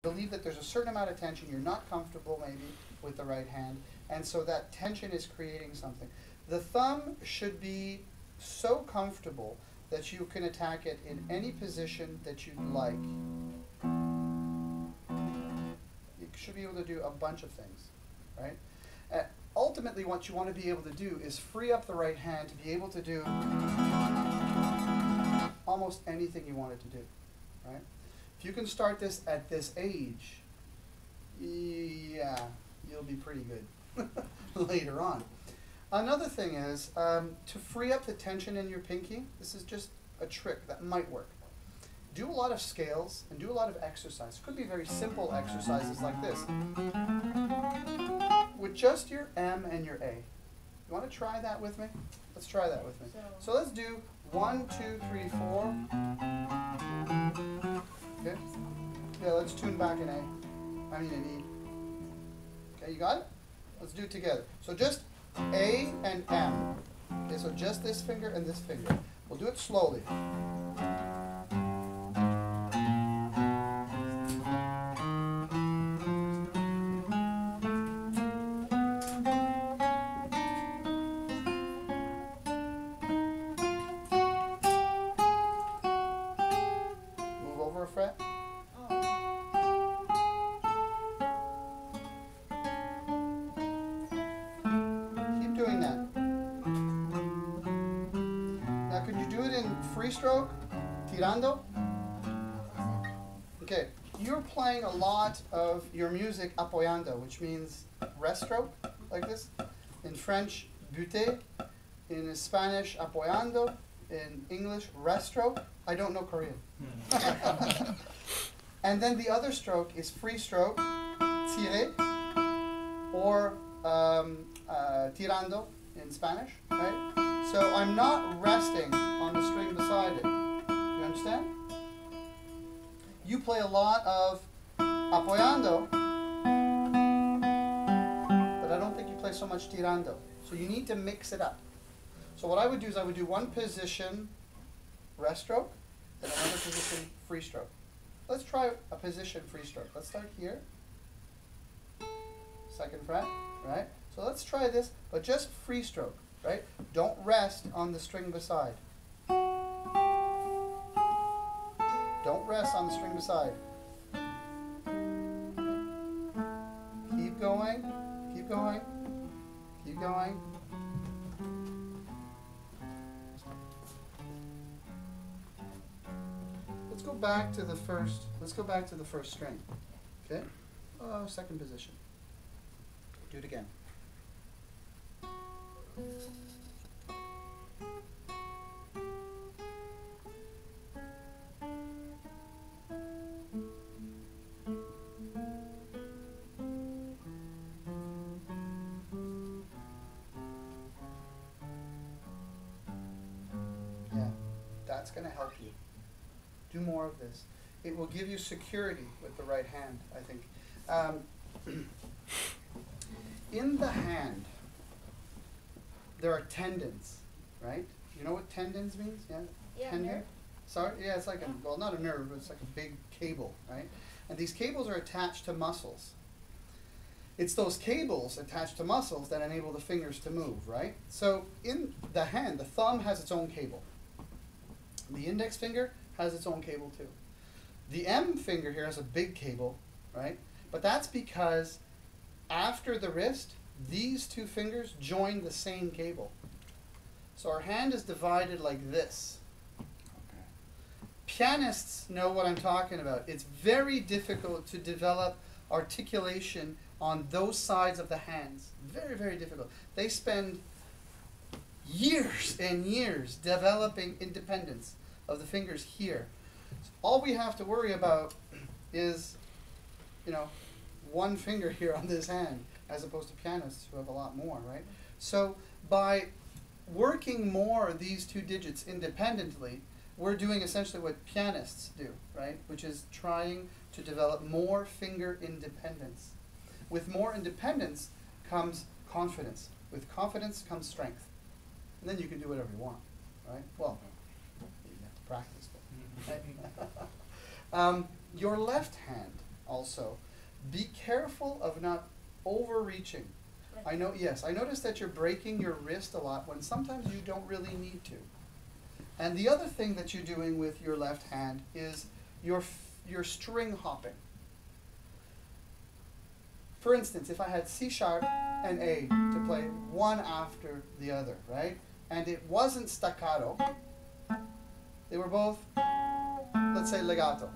believe that there's a certain amount of tension. You're not comfortable maybe with the right hand, and so that tension is creating something. The thumb should be so comfortable that you can attack it in any position that you'd like. You should be able to do a bunch of things, right? Ultimately, what you want to be able to do is free up the right hand to be able to do almost anything you want it to do, right? If you can start this at this age, yeah, you'll be pretty good later on. Another thing is to free up the tension in your pinky. This is just a trick that might work. Do a lot of scales and do a lot of exercise. It could be very simple exercises like this. With just your M and your A. You want to try that with me? Let's try that with me. So let's do 1, 2, 3, 4. Okay. Yeah, let's tune back an A. I mean an E. Okay, you got it? Let's do it together. So just A and M. Okay, so just this finger and this finger. We'll do it slowly. Move over a fret. Free stroke, tirando. Okay, you're playing a lot of your music apoyando, which means rest stroke, like this. In French, buter. In Spanish, apoyando. In English, rest stroke. I don't know Korean. And then the other stroke is free stroke, tirer, or tirando in Spanish, right? So I'm not resting on the string beside it. You understand? You play a lot of apoyando, but I don't think you play so much tirando. So you need to mix it up. So what I would do is I would do one position rest stroke, then another position free stroke. Let's try a position free stroke. Let's start here. Second fret, right? So let's try this, but just free stroke. Right? Don't rest on the string beside. Don't rest on the string beside. Keep going, keep going, keep going. Let's go back to the first string. Okay? Second position. Do it again. Yeah, that's going to help you. Do more of this. It will give you security with the right hand, I think. In the hand, there are tendons, right? You know what tendons means? Yeah? Yeah, Tendon? nerve. Sorry? Yeah, it's like a, well, not a nerve, but it's like a big cable, right? And these cables are attached to muscles. It's those cables attached to muscles that enable the fingers to move, right? So in the hand, the thumb has its own cable. The index finger has its own cable too. The M finger here has a big cable, right? But that's because after the wrist, these two fingers join the same cable. So our hand is divided like this. Okay. Pianists know what I'm talking about. It's very difficult to develop articulation on those sides of the hands. Very, very difficult. They spend years and years developing independence of the fingers here. So all we have to worry about is, you know, one finger here on this hand, as opposed to pianists who have a lot more, right? So by working more of these two digits independently, we're doing essentially what pianists do, right? Which is trying to develop more finger independence. With more independence comes confidence. With confidence comes strength. And then you can do whatever you want, right? Well, you have to practice, but, right? Your left hand also. Be careful of not overreaching. I know, yes, I noticed that you're breaking your wrist a lot when sometimes you don't really need to. And the other thing that you're doing with your left hand is your string hopping. For instance, if I had C sharp and A to play one after the other, right? And it wasn't staccato, they were both, let's say, legato.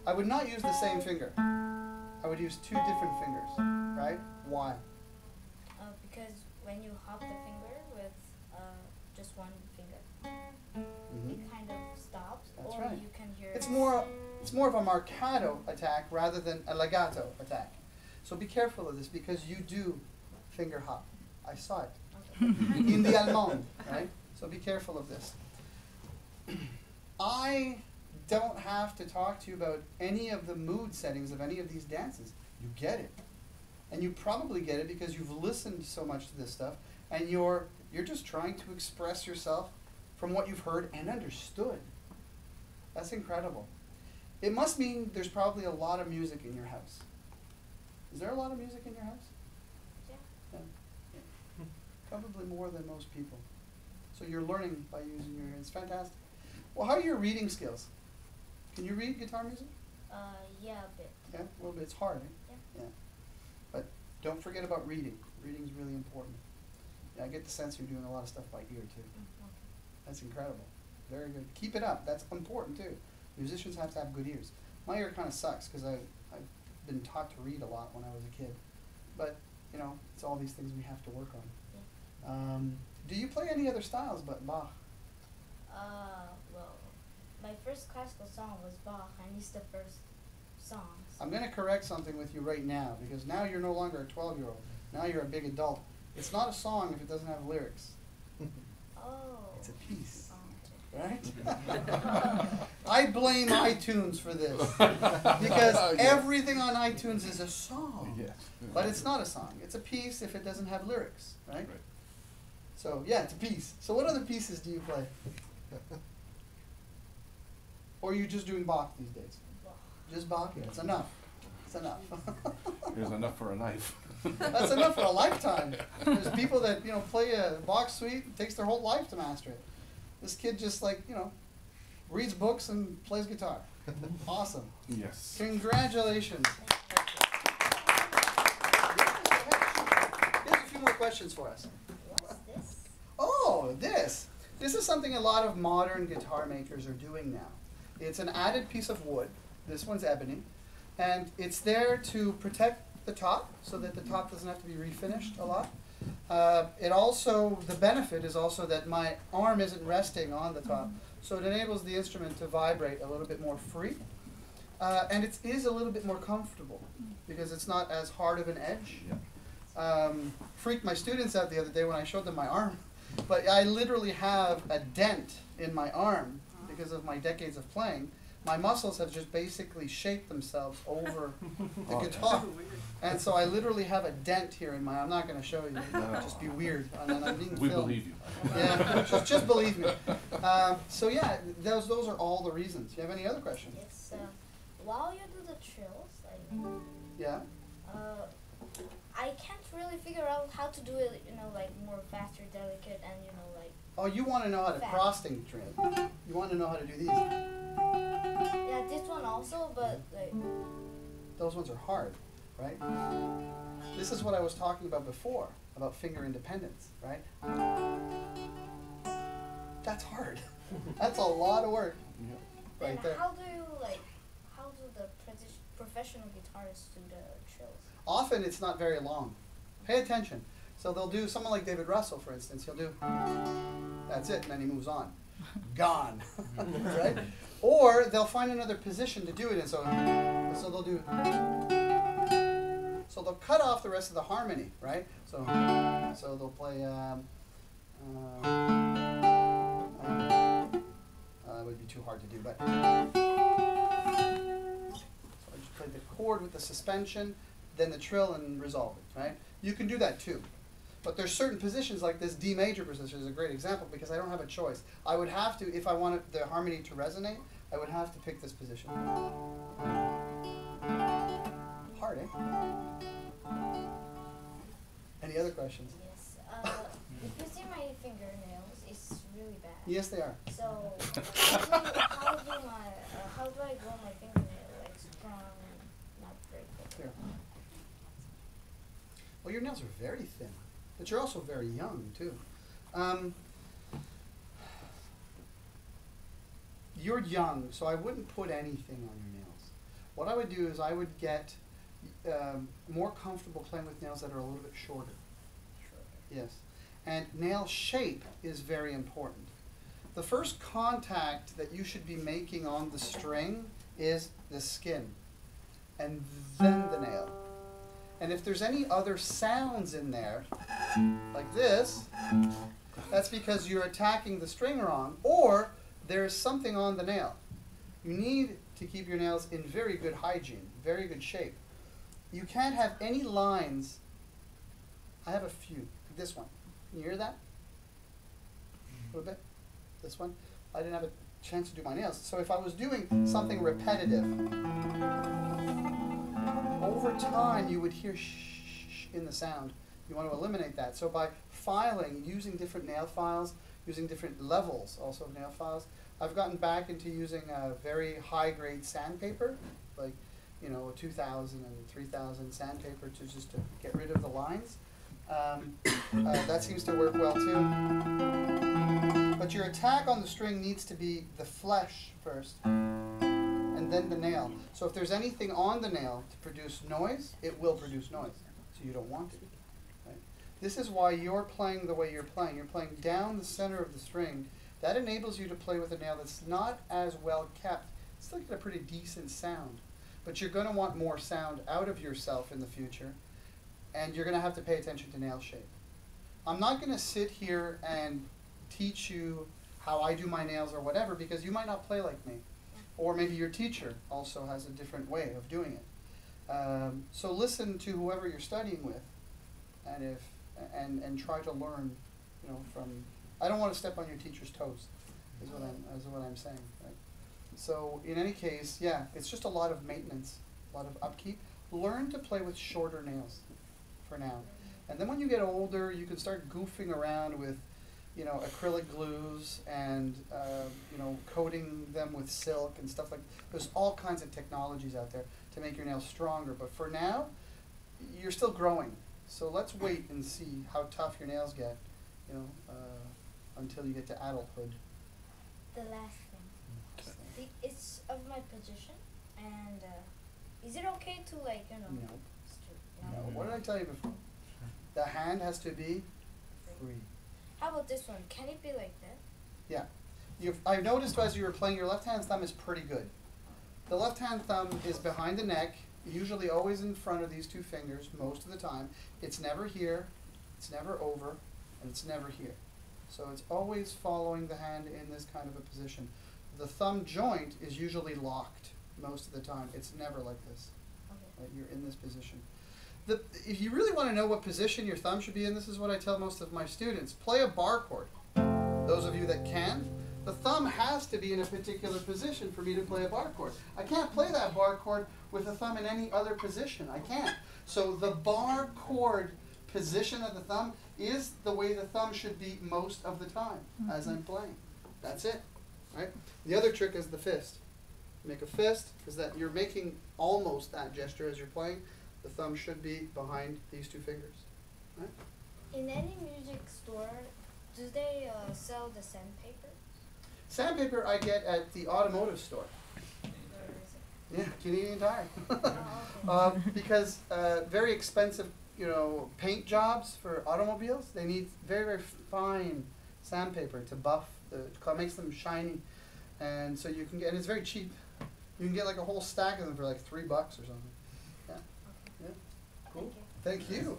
I would not use the same finger. I would use two different fingers, right? Why? Because when you hop the finger with just one finger, it kind of stops. That's or right. You can hear It's more of a marcato attack rather than a legato attack. So be careful of this because you do finger hop. I saw it in the Allemand, right? So be careful of this. I don't have to talk to you about any of the mood settings of any of these dances. You get it. And you probably get it because you've listened so much to this stuff and you're just trying to express yourself from what you've heard and understood. That's incredible. It must mean there's probably a lot of music in your house. Is there a lot of music in your house? Yeah. Yeah. Probably more than most people. So you're learning by using your hands. Fantastic. Well, how are your reading skills? Can you read guitar music? Yeah, a bit. Yeah, a little bit. It's hard, eh? Yeah. But don't forget about reading. Reading is really important. Yeah, I get the sense you're doing a lot of stuff by ear, too. Okay. That's incredible. Very good. Keep it up. That's important, too. Musicians have to have good ears. My ear kind of sucks because I've been taught to read a lot when I was a kid. But, you know, it's all these things we have to work on. Yeah. Do you play any other styles but Bach? Well, my first classical song was Bach, and it's the first song. I'm going to correct something with you right now because now you're no longer a 12-year-old. Now you're a big adult. It's not a song if it doesn't have lyrics. Oh. It's a piece. Oh, okay. Right? I blame iTunes for this because everything on iTunes is a song. Yes. But it's not a song. It's a piece if it doesn't have lyrics, right? So, yeah, it's a piece. So what other pieces do you play? Or are you just doing Bach these days? Bach. Just Bach? Yeah, it's enough. It's enough. There's enough for a knife. That's enough for a lifetime. There's people that, you know, play a Bach suite, it takes their whole life to master it. This kid just, like, you know, reads books and plays guitar. Awesome. Yes. Congratulations. Here's a few more questions for us. What's this? Oh, this. This is something a lot of modern guitar makers are doing now. It's an added piece of wood. This one's ebony. And it's there to protect the top so that the top doesn't have to be refinished a lot. It also, the benefit is also that my arm isn't resting on the top. So it enables the instrument to vibrate a little bit more free. And it is a little bit more comfortable because it's not as hard of an edge. Freaked my students out the other day when I showed them my arm. But I literally have a dent in my arm because of my decades of playing. My muscles have just basically shaped themselves over the guitar. And so I literally have a dent here in my, I'm not going to show you, it'll just be weird. And then I'm being We filmed. believe you. Yeah, just believe me. So yeah, those are all the reasons. Do you have any other questions? It's while you do the trills, Yeah? I can't really figure out how to do it, you know, like more faster, delicate, and you know, like. Oh, you want to know how to Fast. cross-string trim. You want to know how to do these. Yeah, this one also, but like. Those ones are hard, right? This is what I was talking about before, about finger independence, right? That's hard. That's a lot of work. Then Right there. how do the professional guitarists do the trills? Often it's not very long. Pay attention. So they'll do, someone like David Russell, for instance, he'll do, that's it, and then he moves on. Gone. Right? Or they'll find another position to do it in, so they'll do, so they'll cut off the rest of the harmony, right? So they'll play, that would be too hard to do, but, so I just played the chord with the suspension, then the trill and resolve it, right? You can do that too. But there's certain positions like this D major position is a great example because I don't have a choice. I would have to, if I wanted the harmony to resonate, I would have to pick this position. hard, eh? Any other questions? Yes. If you see my fingernails, it's really bad. Yes, they are. So, how do I grow my fingernail like strong and not breakable? Here. Well, your nails are very thin, but you're also very young too. You're young, so I wouldn't put anything on your nails. What I would do is I would get more comfortable playing with nails that are a little bit shorter. Yes. And nail shape is very important. The first contact that you should be making on the string is the skin, and then the nail. And if there's any other sounds in there, like this, that's because you're attacking the string wrong, or there's something on the nail. You need to keep your nails in very good hygiene, very good shape. You can't have any lines. I have a few. This one. Can you hear that? A little bit? This one? I didn't have a chance to do my nails. So if I was doing something repetitive, over time you would hear shh in the sound. You want to eliminate that. So by filing, using different nail files, using different levels also of nail files, I've gotten back into using a very high-grade sandpaper, like, you know, a 2000 and 3000 sandpaper to just to get rid of the lines. That seems to work well too. But your attack on the string needs to be the flesh first, and then the nail. So if there's anything on the nail to produce noise, it will produce noise. So you don't want it. Right? This is why you're playing the way you're playing. You're playing down the center of the string. That enables you to play with a nail that's not as well kept. It's still got a pretty decent sound. But you're going to want more sound out of yourself in the future. And you're going to have to pay attention to nail shape. I'm not going to sit here and teach you how I do my nails or whatever, because you might not play like me. Or maybe your teacher also has a different way of doing it. So listen to whoever you're studying with, and try to learn, you know, from. I don't want to step on your teacher's toes, is what I'm saying. Right? So in any case, yeah, it's just a lot of maintenance, a lot of upkeep. Learn to play with shorter nails for now. And then when you get older, you can start goofing around with, you know, acrylic glues and, you know, coating them with silk and stuff like that. There's all kinds of technologies out there to make your nails stronger. But for now, you're still growing. So let's wait and see how tough your nails get, you know, until you get to adulthood. The last thing. It's of my position, and is it okay to, like, you know? No. No. What did I tell you before? The hand has to be free. How about this one? Can it be like that? Yeah. I've noticed as you were playing, your left-hand thumb is pretty good. The left-hand thumb is behind the neck, usually always in front of these two fingers most of the time. It's never here, it's never over, and it's never here. So it's always following the hand in this kind of a position. The thumb joint is usually locked most of the time. It's never like this. Okay. Right? You're in this position. If you really want to know what position your thumb should be in, this is what I tell most of my students. Play a bar chord. Those of you that can, the thumb has to be in a particular position for me to play a bar chord. I can't play that bar chord with the thumb in any other position. I can't. So the bar chord position of the thumb is the way the thumb should be most of the time as I'm playing. That's it. Right? The other trick is the fist. Make a fist, because that you're making almost that gesture as you're playing. The thumb should be behind these two fingers. Right? In any music store, do they sell the sandpaper? Sandpaper I get at the automotive store. Or is it? Yeah, Canadian Tire. Oh, okay. Because very expensive, you know, paint jobs for automobiles, they need very, very fine sandpaper to buff, makes them shiny. And so you can get, and it's very cheap. You can get like a whole stack of them for like $3 or something. Yeah. Okay. Yeah. Cool. Thank you. Thank you.